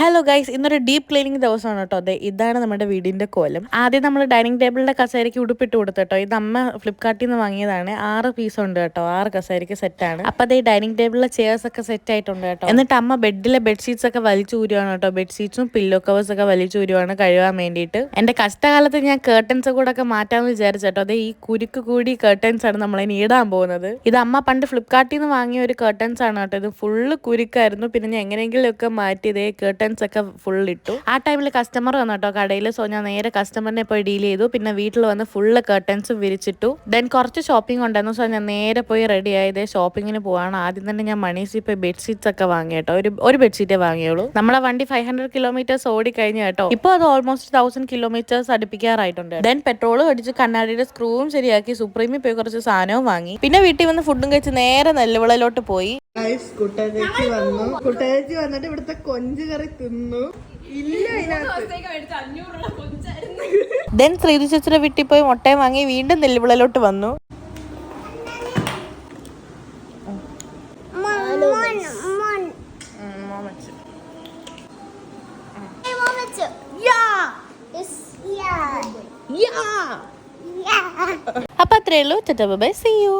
Hello guys, ഇന്നൊരു deep cleaning ദിവസമാണ് കേട്ടോ. അതെ, ഇതാണ് നമ്മുടെ വീടിന്റെ കോലം. ആദ്യം നമ്മൾ ഡൈനിങ് ടേബിളിന്റെ കസേരയ്ക്ക് ഉടുപ്പിട്ട് കൊടുത്തു കേട്ടോ. ഇത് അമ്മ ഫ്ലിപ്കാർട്ടിൽ നിന്ന് വാങ്ങിയതാണ്. 6 പീസ് ഉണ്ട് കേട്ടോ. 6 കസേരയ്ക്ക് സെറ്റാണ്. അപ്പൊ അതേ ഡൈനിങ് ടേബിളിലെ ചെയർസ് ഒക്കെ സെറ്റ് ആയിട്ടുണ്ട് കേട്ടോ. എന്നിട്ട് അമ്മ ബെഡിലെ ബെഡ്ഷീറ്റ്സ് ഒക്കെ വലിച്ചു ഊരുവാണ് കേട്ടോ. ബെഡ്ഷീറ്റ്സും പില്ലോ കവേഴ്സ് ഒക്കെ വലിച്ചു ഊരുവാണ് കഴുകാൻ വേണ്ടിയിട്ട്. എന്റെ കഷ്ടകാലത്ത് ഞാൻ കേർട്ടൻസ് കൂടെ ഒക്കെ മാറ്റാന്ന് വിചാരിച്ചു കേട്ടോ. അതെ, ഈ കുരുക്ക് കൂടി കേർട്ടൻസ് ആണ് നമ്മളിനി ഇടാൻ പോകുന്നത്. ഇത് അമ്മ പണ്ട് ഫ്ലിപ്കാർട്ടിൽ നിന്ന് വാങ്ങിയ ഒരു കേർട്ടൻസ് ആണ് കേട്ടോ. ഇത് ഫുള്ള് കുരുക്കായിരുന്നു. പിന്നെ ഞാൻ എങ്ങനെയെങ്കിലും ഒക്കെ മാറ്റി ഇതേ കേർട്ടൻസ് ഒക്കെ ഫുൾ ഇട്ടു. ആ ടൈമിൽ കസ്റ്റമർ വന്നു കേട്ടോ കടയിൽ. സോ ഞാൻ നേരെ കസ്റ്റമറിനെ പോയി ഡീൽ ചെയ്തു. പിന്നെ വീട്ടിൽ വന്ന് ഫുള്ള് കർട്ടൻസും വിരിച്ചിട്ടു. ദെൻ കുറച്ച് ഷോപ്പിംഗ് ഉണ്ടായിരുന്നു. സോ ഞാൻ നേരെ പോയി റെഡി ആയത് ഷോപ്പിങ്ങിന് പോവാണ്. ആദ്യം തന്നെ ഞാൻ മണീസിൽ പോയി ബെഡ്ഷീറ്റ്സ് ഒക്കെ വാങ്ങി കേട്ടോ. ഒരു ബെഡ്ഷീറ്റേ വാങ്ങിയുള്ളൂ. നമ്മളെ വണ്ടി 500 കിലോമീറ്റേഴ്സ് ഓടി കഴിഞ്ഞു കേട്ടോ. ഇപ്പോൾ അത് ഓൾമോസ്റ്റ് 1000 കിലോമീറ്റേഴ്സ് അടുപ്പിക്കാറായിട്ടുണ്ട്. ദെൻ പെട്രോൾ അടിച്ച് കണ്ണാടിയുടെ സ്ക്രൂവും ശരിയാക്കി സുപ്രീമിൽ പോയി കുറച്ച് സാധനവും വാങ്ങി. പിന്നെ വീട്ടിൽ വന്ന് ഫുഡും കഴിച്ച് നേരെ നെല്ലുവിളയിലോട്ട് പോയി. കുട്ടേച്ചി വന്നിട്ട് ഇവിടുത്തെ കൊഞ്ച് കറി തിന്നു. ദെൻ ശ്രീതി ചേച്ചിയുടെ വീട്ടിൽ പോയി മുട്ടയും വാങ്ങി വീണ്ടും നെല്ലുവിളയിലോട്ട് വന്നു. അപ്പൊ അത്രേ ഉള്ളൂ. Bye, see U.